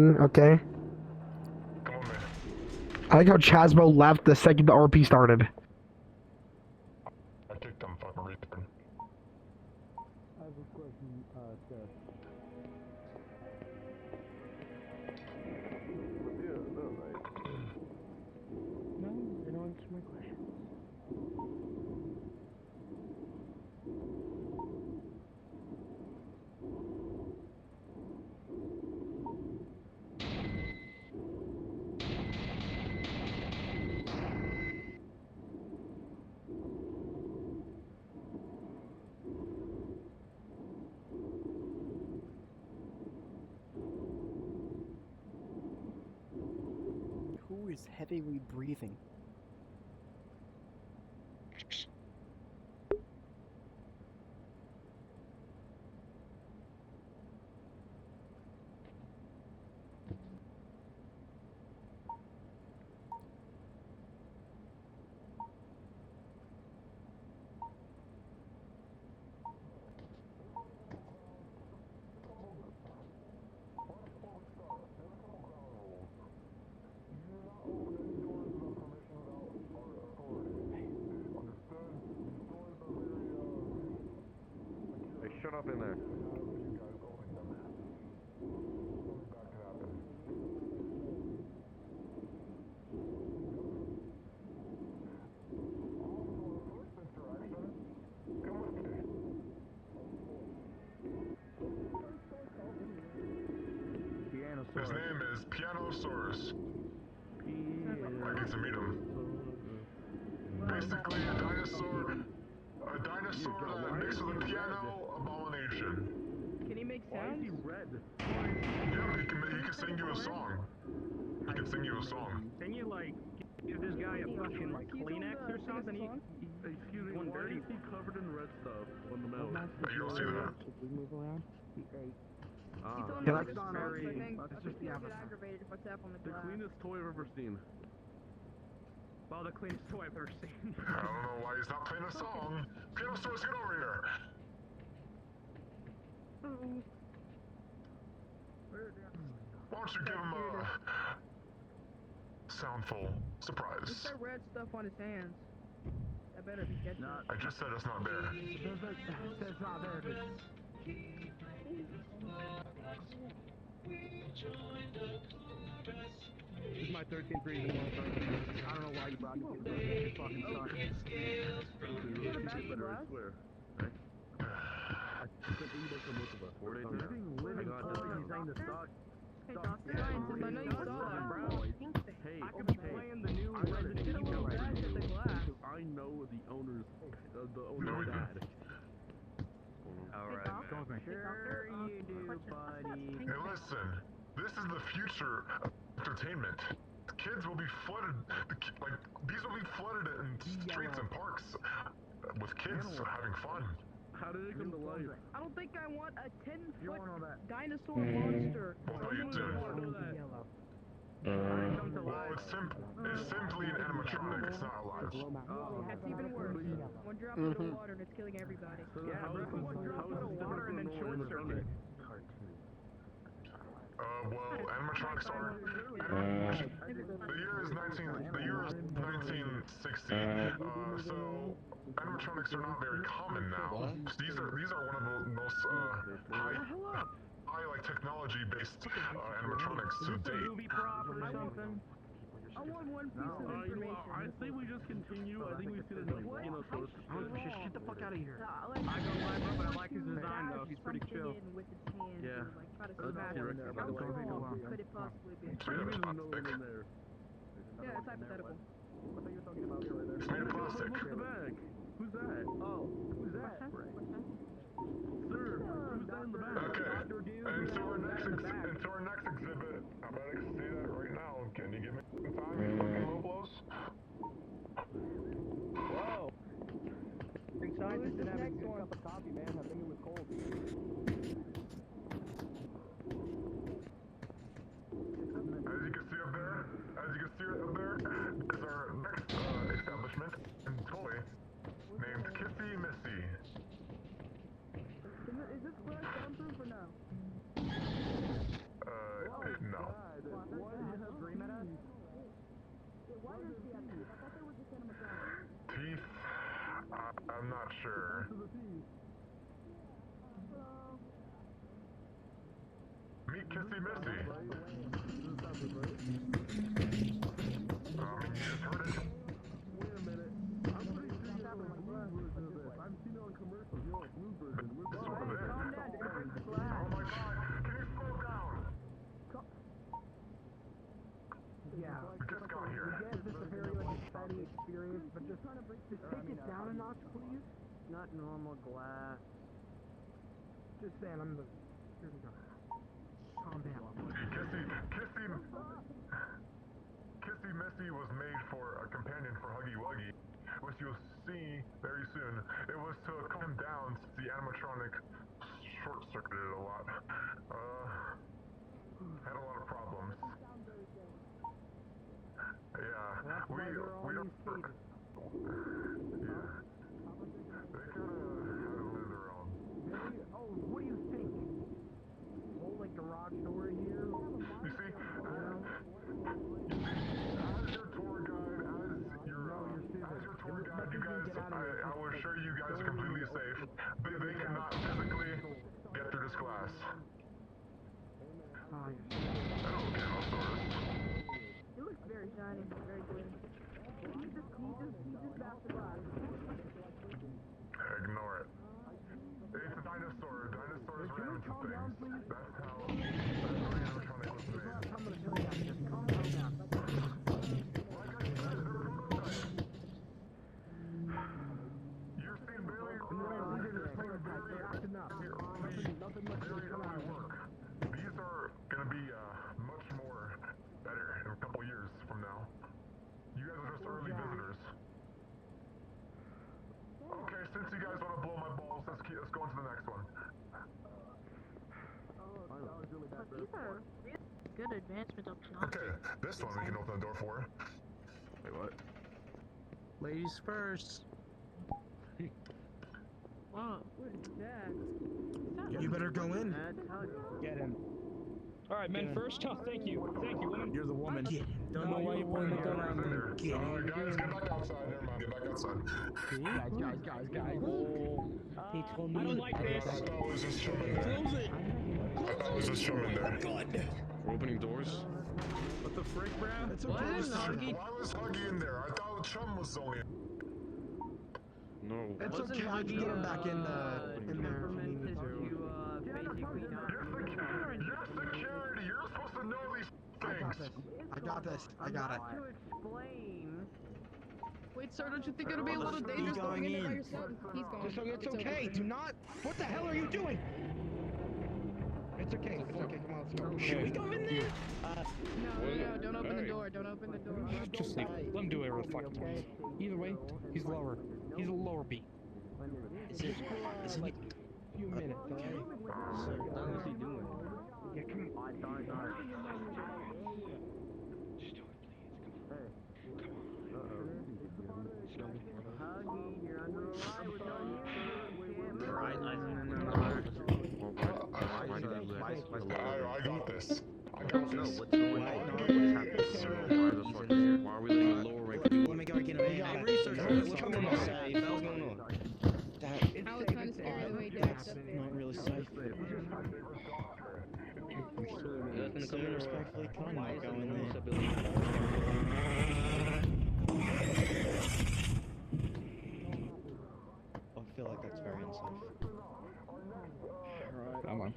Okay. Come on, man. I like how Chasmo left the second the RP started. I kicked them fucking retard. I have a question, sir. No, they don't answer my question. Who is heavily breathing? Shut up in there. His name is Pianosaurus. I get to meet him. Basically, a dinosaur that mixed with a piano abomination. Can he make sounds? Yeah, he can sing you a song. He can sing you a song. Can you, like, give this guy a fucking, like, Kleenex or something? Excuse me, why is he covered in red stuff on the mouth? Hey, you don't see that. Should we move around? He Ah, told me Can to I- make a sound, I think he'll get aggravated if I tap on the the glass. cleanest toy I've ever seen. Well, the cleanest toy I've ever seen. I don't know why he's not playing a song. Pianosaurus, get over here. Why don't you give him a soundful What's surprise? that red stuff on his hands? That better be catching. I just said it's not there. That's not there. This is my 13th reason why I don't know why you brought me to this. It fucking sucks. Is that a back of the glass? Living toys, he's saying to stop. Hey, Doctor Scientist, I know you saw that, bro. Hey, I could be playing the new Resident Evil right Back at the glass. I know the owner's No, we dad. Alright, man. Sure you do, buddy. Hey, listen. This is the future of entertainment. Kids will be flooded, like, these will be flooded in streets and parks with kids having fun. How did it come to life? I don't think I want a 10-foot dinosaur monster. Well, no, you do. Well, it's simply an animatronic, it's not alive. That's even worse. One drop into the water and it's killing everybody. Yeah, bro, one drop in the water and then short circuit. Well, animatronics are. The year is 1960. So animatronics are not very common now. These are one of the most high like technology based animatronics to date. Movie prop or something. I want one piece of information. I think we just continue. I think we've seen enough, Shit the fuck out of here. Like, I don't like bro, but I like his design though. He's pretty chill. with its hands Yeah. and, like, try to That's smash T-Rex it. by How the way. strong could it possibly be? It's made of plastic. Yeah, it's hypothetical. It's made of plastic. Look at the bag. Who's that? Oh, who's that? Sir, who's that in the bag? Okay. And so our next exhibit. I'm about to see that right now. Can you give me some time? You fucking Roblos? Whoa. Big scientist didn't have a good cup of coffee, man. I think it was cold. As you can see up there, is our next establishment in toy named Kissy Missy. Is this glass soundproof or no? No. god. Why do you have green at us? Teeth? I'm not sure. Meet Kissy Missy. You just heard it. Wait a minute. I'm pretty sure you have a blue version of this. I've seen it on commercials. You know, a blue version. This over there. Oh my god, can you slow down? Yeah. We just got here. Again, this is a very like exciting experience, but just take it down a notch, please. Not normal glass. Just saying, I'm the. Here we go. Calm down. Kissy Missy was made for a companion for Huggy Wuggy, which you'll see very soon. It was to calm him down since the animatronic short-circuited a lot. Had a lot of problems. Yeah, we don't work. Yeah. They kinda had to live their own. Oh, what do you think? Whole like garage door here. You see, as your tour guide, you guys, I will assure you guys are completely safe. They cannot physically get through this glass. Oh, Oh, Canosaurus. It looks very shiny, very clean. He just passed the glass. Ignore it. It's a dinosaur. Dinosaurs ran into things. That's how the animatronic was made. I'm gonna tell you guys, just calm down. Like I said, they're prototypes. You're seeing very early work. These are gonna be much more better in a couple years from now. You guys are just early visitors. Okay, since you guys want to blow my balls, let's go into the next one. These are really good advancement options. Okay, this one we can open the door for. Wait, what? Ladies first. Wow. What is that? You better go in. Get him. Alright, men first. Oh, thank you. Thank you, woman. You're the woman. Don't know No, why you're pointing the gun around there. Get Alright, guys, get back outside. Never mind, get back outside. Guys. He told me I don't like this. I thought it was just chum in there. Close it. I thought it was just chum in there. We're opening doors. What the frick, bro? It's okay. Why was Huggy in there? I thought chum was only in. No. It's okay, I can get him back in there if you need me to. You're security. You're supposed to know these things. I got it. To explain. Wait, sir, don't you think it'll be a little dangerous going in there by yourself? He's gone. So it's okay. Do not. What the hell are you doing? It's okay. Come on, let's go. Should we go in there? No, don't open the door. Don't open the door. Just leave. Let him do whatever the fuck he wants. Either way, he's lower. He's a lower B. Is it like A few minutes, alright? what is he doing? Yeah, come on. Just do it, please. Come on. Huggy, you're under a lie with I got this. I got this. What's going on? Why are we letting the lower rank do it? Hey, researcher, what's going on? I was trying to scare the way down. Not really safe. Sir, respectfully, come on, go in there. I feel like that's very unsafe. Come on.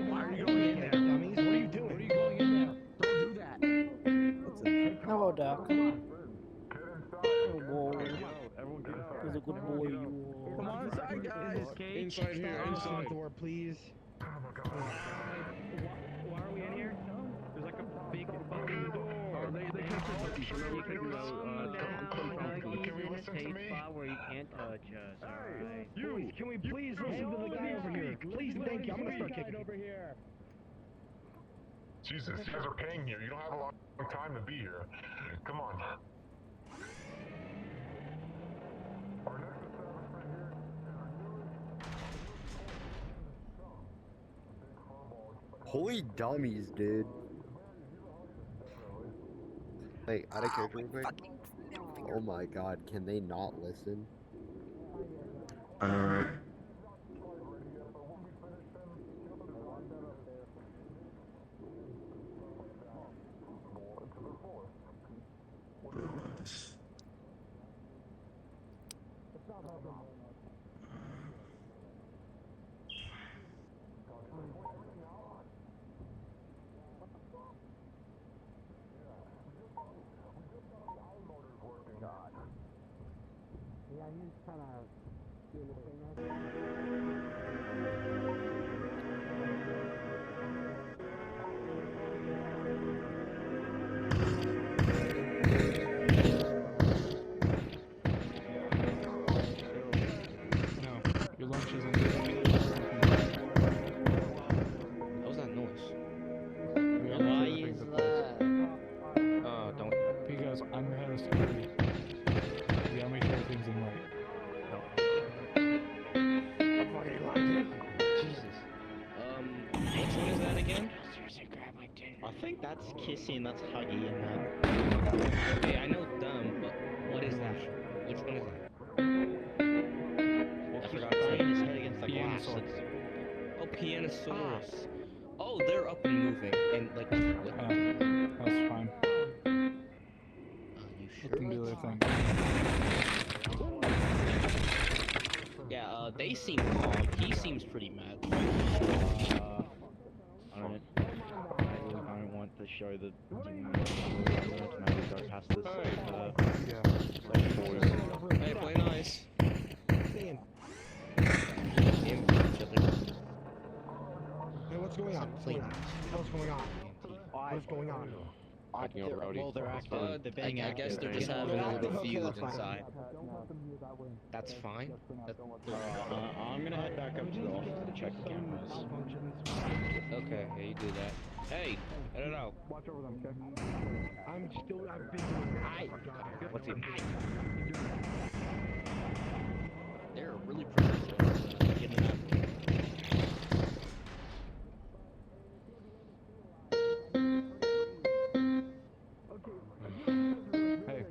Why are you going in there, dummies? What are you doing? What are you going in there? Don't do that. Hello, Doc. Oh, whoa. He's a good boy. Come on inside, guys. Inside here, inside. Door, please. Oh my god. Why are we in here? There's like a big fucking door. They can't Can we listen to me? where you can't touch us, alright? You, can we please listen to the guy over here? Please and thank you. I'm gonna start kicking. over here. Jesus, you guys are paying here. You don't have a long time to be here. Come on. Our next establishment here is our newest Holy dummies, dude. Wait, out of character real quick. Oh my god, can they not listen? Yeah, he's kind of doing the thing right No, your lunch isn't good. What was that noise? Why is that? Oh, don't. Because I'm your head of security. You gotta make sure everything's in right. Jesus. Which one is that again? I think that's kissy and that's huggy and that. Okay, I know dumb, but what is that? Which one is that? I forgot to say his head against the glass. Oh, Pianosaurus. Oh, they're up and moving and like. What? That's fine. You Let them do their thing. Yeah, they seem calm. He seems pretty mad. I don't want to show the go past this. Hey, play nice. Hey, what's going on? What's going on? What's going on? What's going on? Well, they're acting. I guess they're just having a little feud inside. That's fine. I'm gonna head back up to the office to check the cameras. Okay, yeah, you do that. Hey, I don't know. Watch over them, okay? I've been doing What's he? They're really pretty. Getting that. Hey,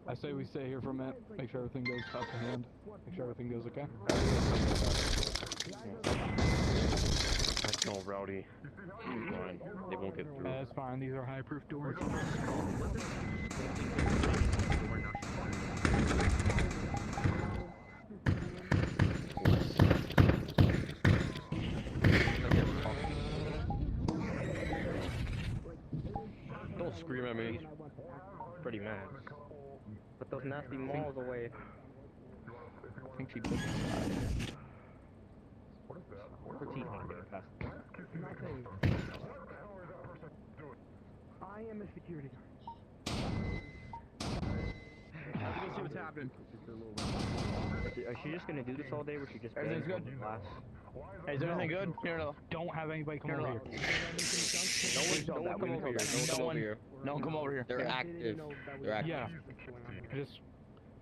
I say we stay here for a minute, make sure everything goes top to hand, make sure everything goes okay. That's all rowdy. Fine. They won't get through. That's fine, these are high-proof doors. Don't scream at me. Pretty mad. Put those nasty malls away. I think she took it. What's he gonna get past? I am a security guard. Let's go see what's happening. Is she just gonna do this all day, or she just Everything's good? Hey, is everything good? Here, no. Don't have anybody come over here. No one come over here. No one come over here. No one come over here. They're active. They're active. Yeah. Just,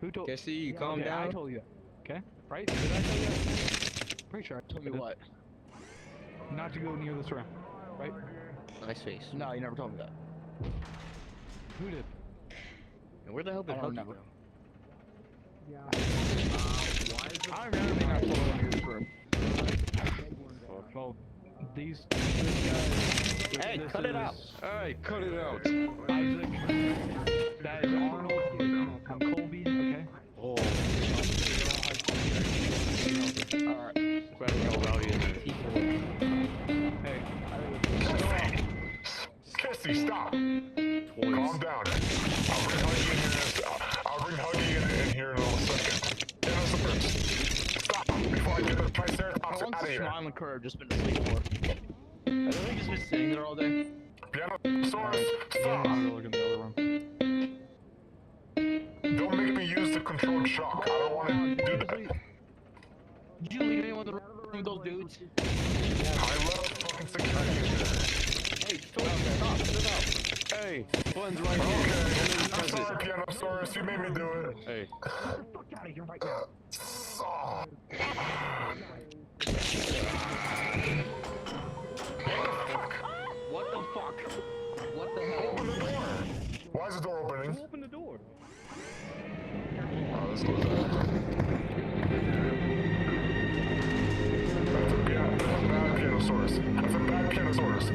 who told? Kissy, calm Okay, I down. told you. Okay? Right? Did I tell you? Pretty sure I Told me what? not to go near this room. Right? Nice face. No, you never told me that. Who did? And where the hell did I don't Huggy know. go? Yeah. I remember being not told in this room. Well, these Hey, cut it out. Hey, cut it out. Isaac. That is Arnold. I'm Colby, okay? Oh. Alright. Better go rowdy in there. Hey. Kissy, stop! Calm down. I'll bring Huggy in here in a little second. Stop before I get the Triceratops How out long's of the here. smiling curve just been asleep for? Has everything just been sitting there all day? Pianosaurus, I'm stop! gonna look in the other room. Don't make me use the controlled shock. I don't want to do that. Did you leave anyone in the room with those dudes? I left fucking security in there. Hey, stop, put it out. Hey, Glenn's right here. Okay, I'm Does sorry, it. Pianosaurus. You made me do it. Hey, Get the fuck out of here right now. Oh. next orders.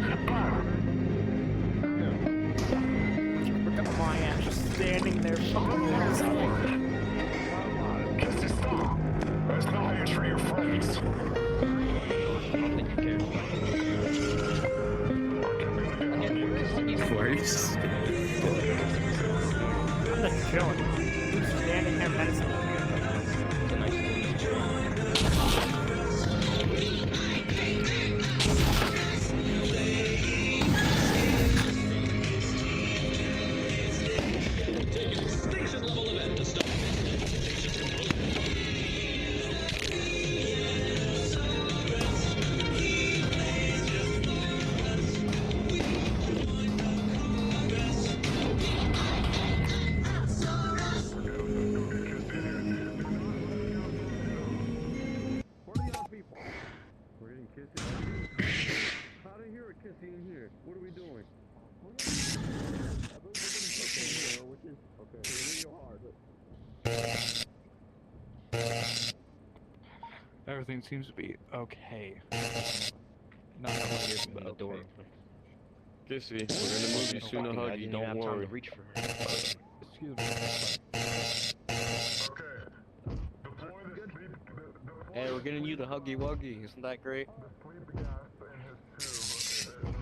Look at my ass just standing there. Kissy, stop! That's not how you treat your friends. Whirs? I'm just chilling. Just standing here menacing. It's a nice Station level event to start. What are y'all people? We're getting kissy. How do you hear a kissy in here? What are we doing? Everything seems to be okay. Not hear from the door. Kissy, we're gonna move you soon to hug you, don't worry. Reach for her. Excuse me. Okay. Deploy the sleep. Hey, we're getting you the huggy wuggy. Isn't that great? The sleep gas in his tube.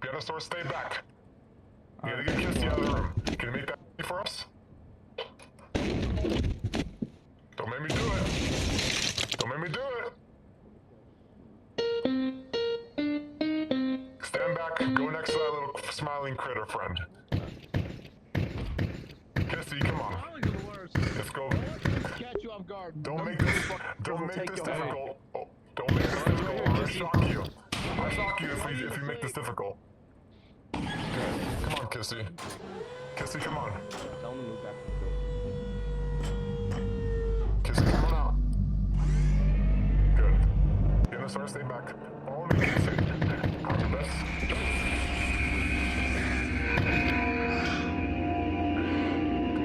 Dinosaur, stay back. You gotta get Kissy out of the room. Can you make that for us? Don't make me do it. Don't make me do it. Stand back. Go next to that little smiling critter friend. Kissy, come on. Let's go. Catch you off guard. Don't make this difficult. Oh, don't make this difficult. I'll shock you. I'll shock you if you make this difficult. Come on, Kissy. Kissy, come on. Tell him to move back. Kissy, come on out. Good. Dinosaur, stay back. Follow me, Kissy. I'm the best. Come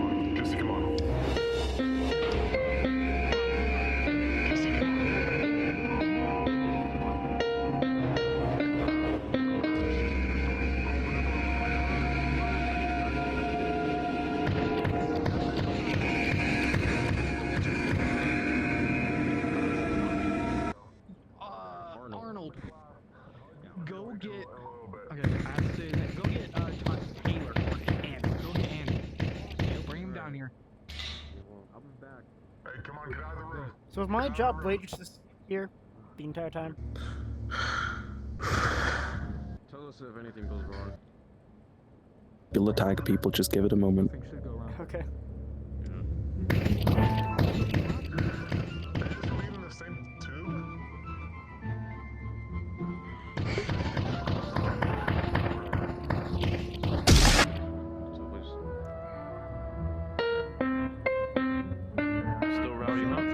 on, Kissy, come on. Kissy, come on. Arnold, go get. Okay, I have to say that. Go get Taylor or Andy. Go get Andy. Bring him down here. I'll be back. Hey, come on, get out of the room. So is my job waiting just here the entire time? Tell us if anything goes wrong. You'll attack people, just give it a moment. Things should go wrong. Okay. Leaving the same tube? Still rowdy enough?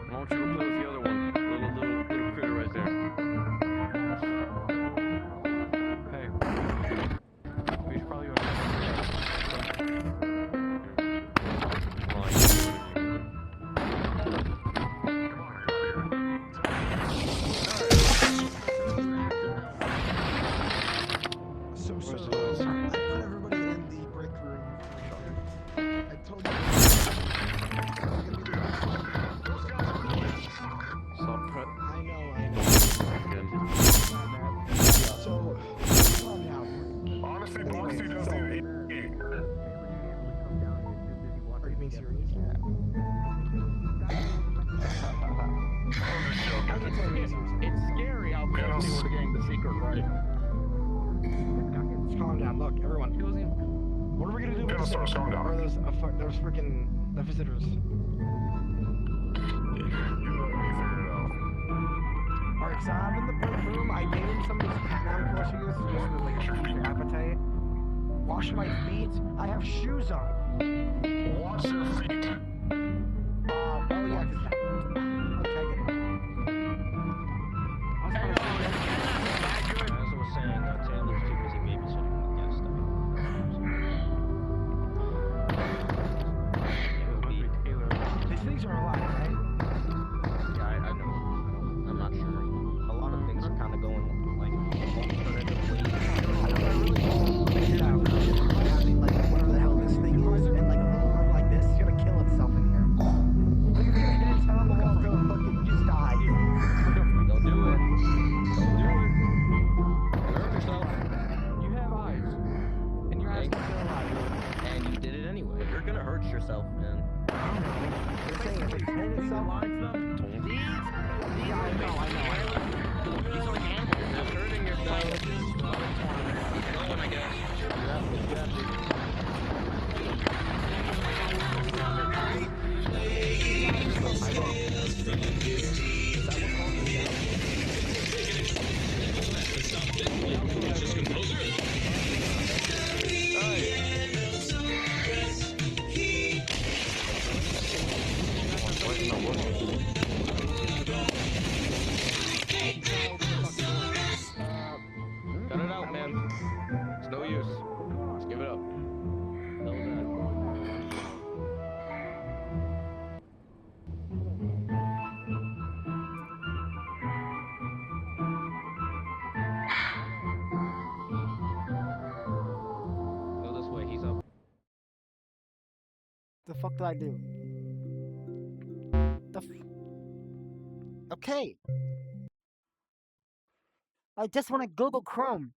Why don't you go play with the other one? Little critter right there. Hey. We should probably go. So I put everybody in the break room. I told you. Stop prep. I know. Good. So, calm down. Honestly, Boxy does need to eat. Are you being serious? It's scary how close we were to getting the secret right. Calm down. Look, everyone. What are we gonna do with Dinosaurs, calm down. Or those freaking the visitors? You let me figure it out. Alright, so I'm in the break room. I named some of these Vietnam groceries just to like treat your appetite. Wash my feet. I have shoes on. Wash your feet. Oh yeah, cause I'll take it. As I was saying, Taylor. yourself, man. They're saying if it's hidden itself. Yeah, I know. These are animals. They're hurting yourself. Keep going, I guess. Cut it out, man. It's no use. Just give it up. Go this way. He's up. The fuck did I do? Okay. I just want to Google Chrome.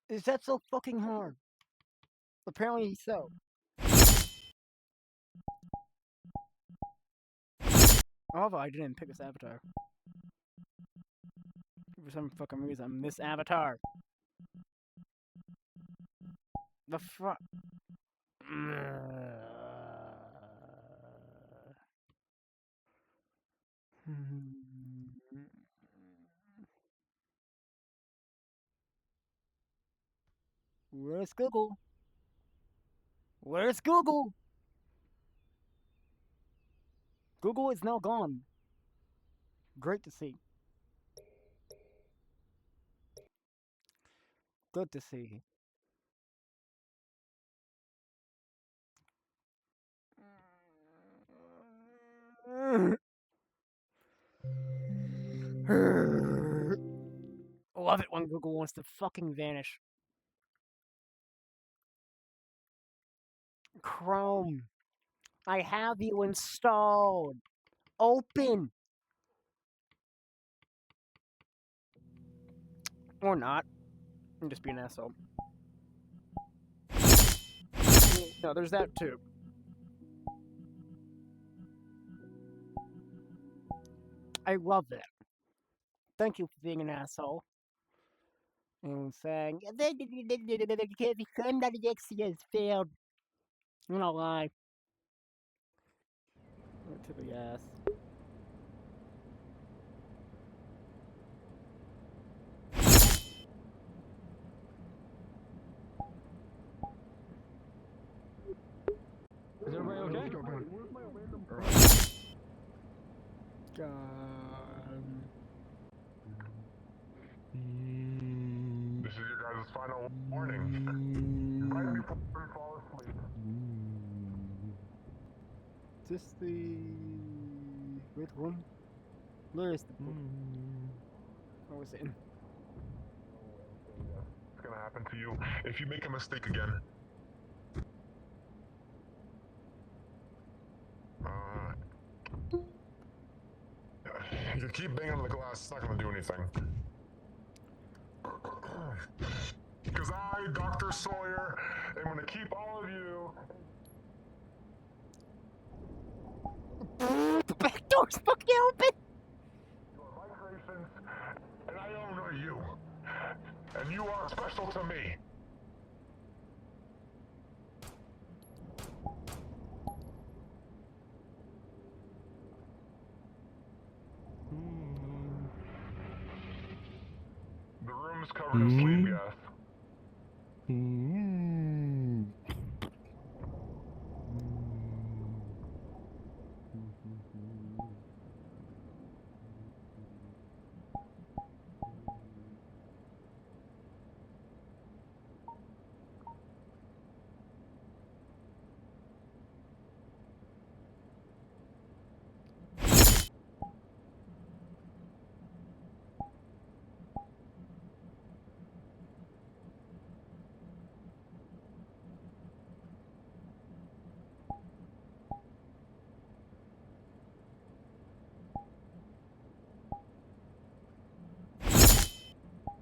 Is that so fucking hard? Apparently so. Although I didn't pick this avatar. For some fucking reason, I'm this avatar. The fuck? Where's Google? Where's Google? Google is now gone. Great to see. Good to see. Love it when Google wants to fucking vanish. Chrome. I have you installed. Open. Or not. I'm just being an asshole. No, there's that too. I love that. Thank you for being an asshole. And saying, has failed. I'm not lie. To the ass. Is everybody okay? This is your guys' final warning. Right before we fall asleep. Is this the red room? Where is the book? Oh, is it in? It's gonna happen to you if you make a mistake again. You keep banging on the glass, it's not gonna do anything. Because I, Dr. Sawyer, am gonna keep all of you. The back door's fucking open! You are my creations, and I own you. And you are special to me. The room's covered in sleep gas.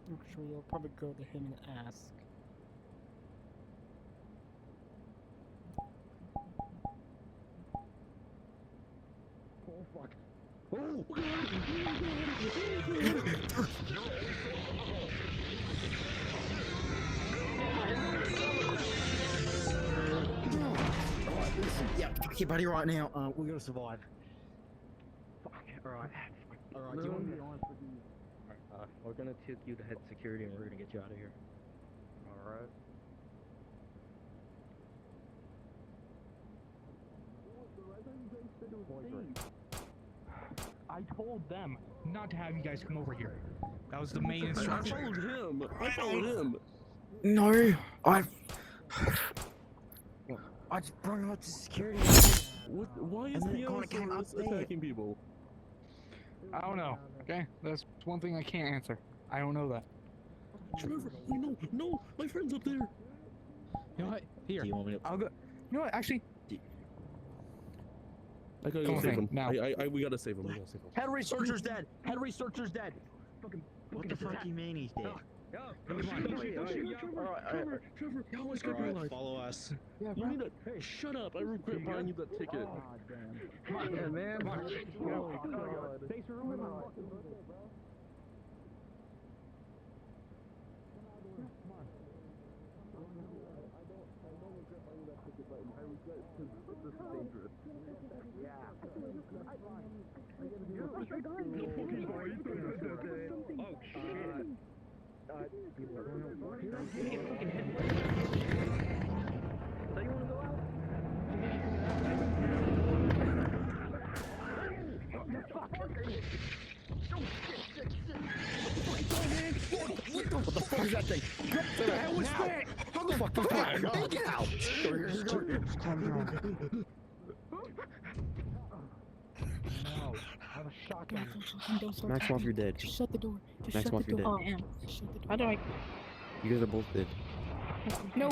I'm sure you'll probably go to him and ask. Yeah, okay, buddy, right now, we're gonna survive. Fuck, alright. Alright, do you want to be honest with you? Alright, we're gonna take you to head security and we're gonna get you out of here. Alright. I told them not to have you guys come over here. That was the main I instruction. followed him. I followed him. No, I just brought him up to security. Why is And then the it kinda came out Allosaurus there. attacking people? I don't know. Okay, that's one thing I can't answer. I don't know that. Trevor, wait, no, my friend's up there. You know what? Here, Do you want me to? I'll go. You know what? Actually, I gotta Come go on, save Hank, him. now. We gotta save him. We gotta save him. Head researcher's dead. Head researcher's dead. What the fuck you mean he's dead? come on. Trevor, how is Trevor alive? Follow us. Yeah, You mean that? Hey, shut up! I regret buying you that ticket. Come on, man. Come on. Thanks for ruining my fucking What the fuck is that thing? What the hell was that? How the fuck was that? Get out! I have a shotgun. Max off, you're dead. Just shut the door. Just Max shut off, the you're door. dead. Oh, yeah. Just shut the door. How do I? You guys are both dead. No,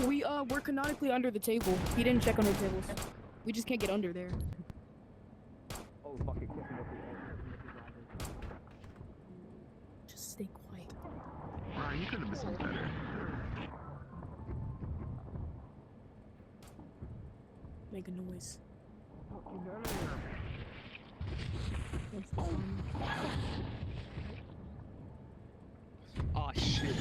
we're canonically under the table. He didn't check under the tables. We just can't get under there. Oh, fuck it. Just stay quiet. Ryan, you could have been better. Make a noise. Oh shit.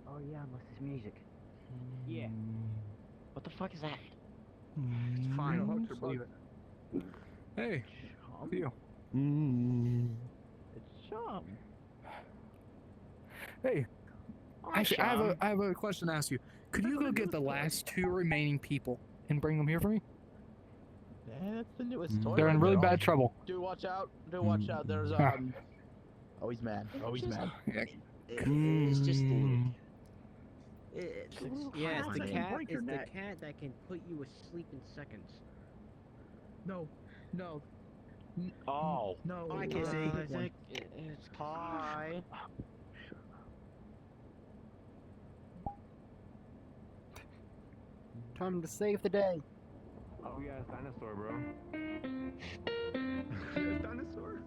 Oh yeah, what's this music? Yeah. What the fuck is that? It's fine. Leave it. Hey, Theo. It's Chum. Hey. Actually, I have a question to ask you. Could you go get the last two remaining people and bring them here for me? Yeah, that's the newest toy. They're in really bad trouble. Dude, watch out. Dude, watch out. There's Oh, he's mad. Oh, he's mad. Yeah. It's just a little. It's Yeah, it's the cat. Break your It's the neck. cat that can put you asleep in seconds. No. Oh. No. Hi, Kissy. I think it's Hi. time to save the day. Oh yeah, it's dinosaur, bro. It's dinosaur.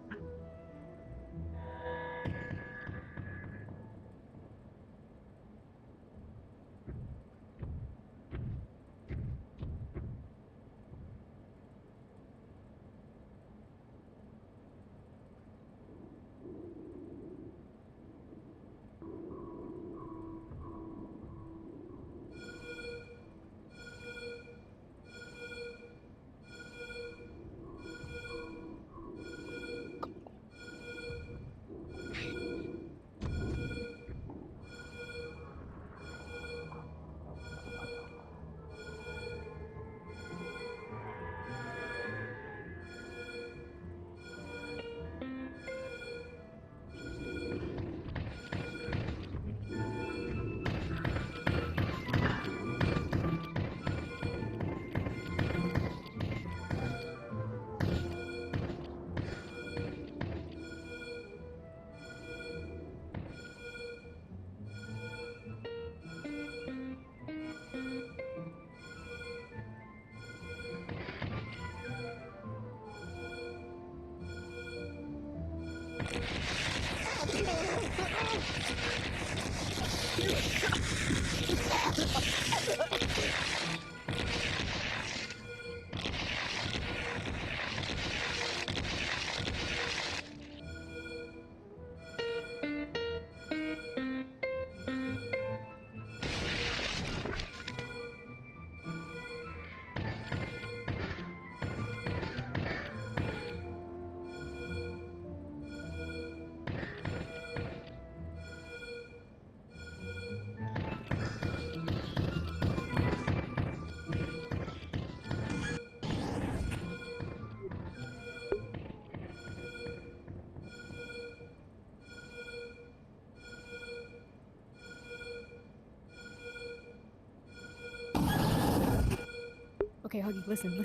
Okay, Huggy, listen.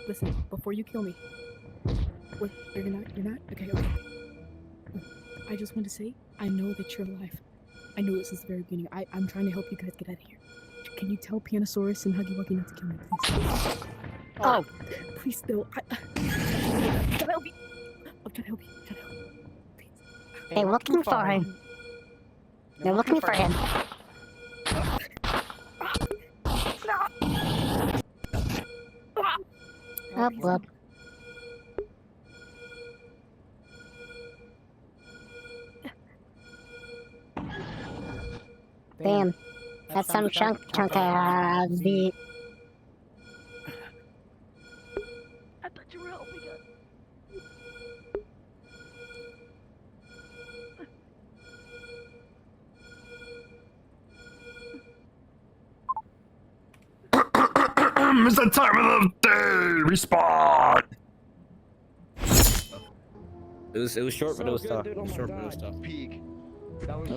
Listen, before you kill me. Wait, you're not? Okay. I just want to say, I know that you're alive. I know it since the very beginning. I'm trying to help you guys get out of here. Can you tell Pianosaurus and Huggy Wuggy not to kill me, please? Oh, please, no. I'm trying to help you. I'm trying to help you. Please. They're looking for him. They're looking for him. Up, up. Damn. That's some chunk of the... I thought you were helping us. It's the time of the day! Respawn! It was short, but it was tough. It was short, but it was tough. Peak. That was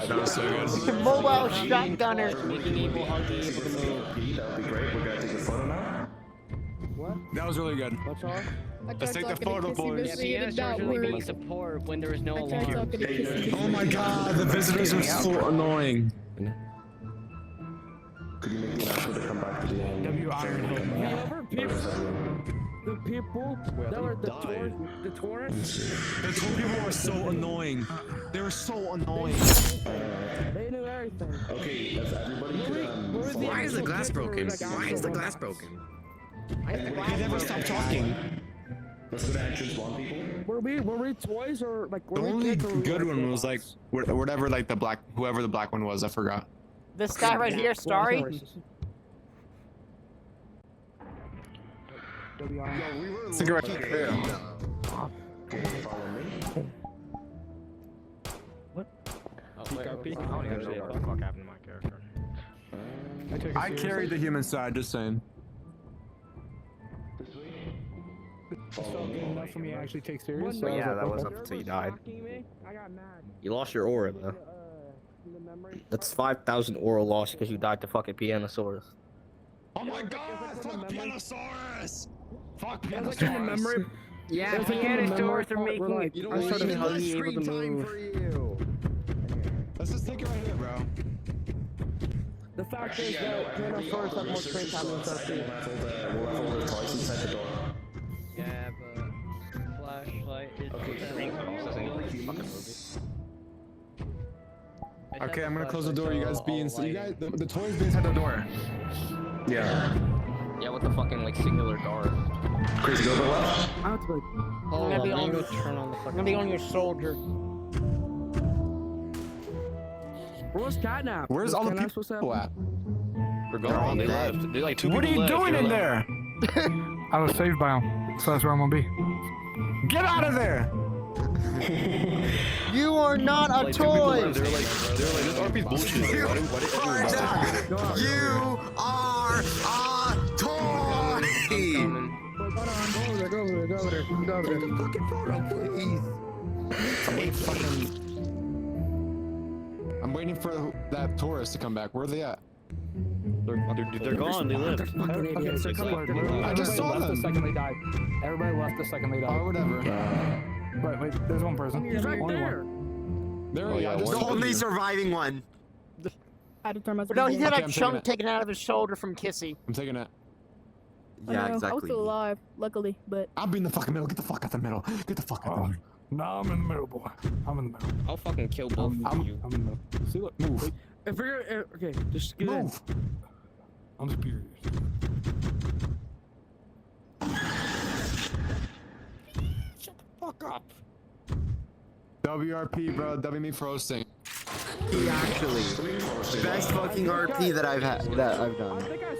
That was so good. Mobile shotgunner. Making evil Huggy able to move. That would be great. We're gonna take a photo now. What? That was really good. What's all? Let's take the photo, boys. Yeah, Pianosaurus really gave me support when there was no alarm. Oh my god, the visitors are so annoying. Could you make the announcement to come back to the end? The people that were the tourists. The tour people were so annoying. They were so annoying. They knew everything. Okay, that's everybody. Why is the glass broken? Why is the glass broken? They never stopped talking. Let's go to entrance one, people. Were we toys or like? The only good one was like whatever, like whoever the black one was. I forgot. This guy right here, Starry. Cigarette. I don't even know what the fuck happened to my character. I carried the human side, just saying. It's not good enough for me to actually take serious. But yeah, that was up until you died. You lost your aura though. That's 5,000 aura lost because you died to fucking Pianosaurus. Oh my god! Fuck Pianosaurus! Fuck Pianosaurus! Yeah, Pianosaurus are making it. I started Huggy able to move. Let's just take it right here, bro. The fact is that Pianosaurus have more screen time than us. We'll hold the toys inside the door. Yeah, but flashlight is Okay, I'm gonna close the door. You guys be inside. You guys, the toys be inside the door. Yeah. Yeah, with the fucking like singular door. Crazy, go to the left. I'm gonna be on your turn on the fucking. I'm gonna be on your soldier. Where's Catnap? Where's all the people at? We're going. They left. They're like two What are people you left. doing They're in left. there? I was saved by him, so that's where I'm gonna be. Get out of there! You are not a toy. They're like, this RP's bullshit. You are a toy! Go over there. Fucking photo, please. I'm waiting for that tourist to come back. Where are they at? They're gone. They left. Okay, so come on. I just saw them. The second they died. Everybody left the second they died. Oh, whatever. Wait, there's one person. He's right there. There we go. The only surviving one. I determined. No, he had Okay, a I'm chunk taking it. taken out of his shoulder from Kissy. I'm taking it. I Yeah, know, I was exactly. still alive, luckily, but I'll be in the fucking middle. Get the fuck out the middle. Get the fuck out the middle. Nah, I'm in the middle, boy. I'm in the middle. I'll fucking kill both of you. I'm in the middle. See, look, move. If we're gonna, okay, just get in. Move. I'm superior. Shut the fuck up. WRP, bro. W me for hosting. Actually, best fucking RP that I've done.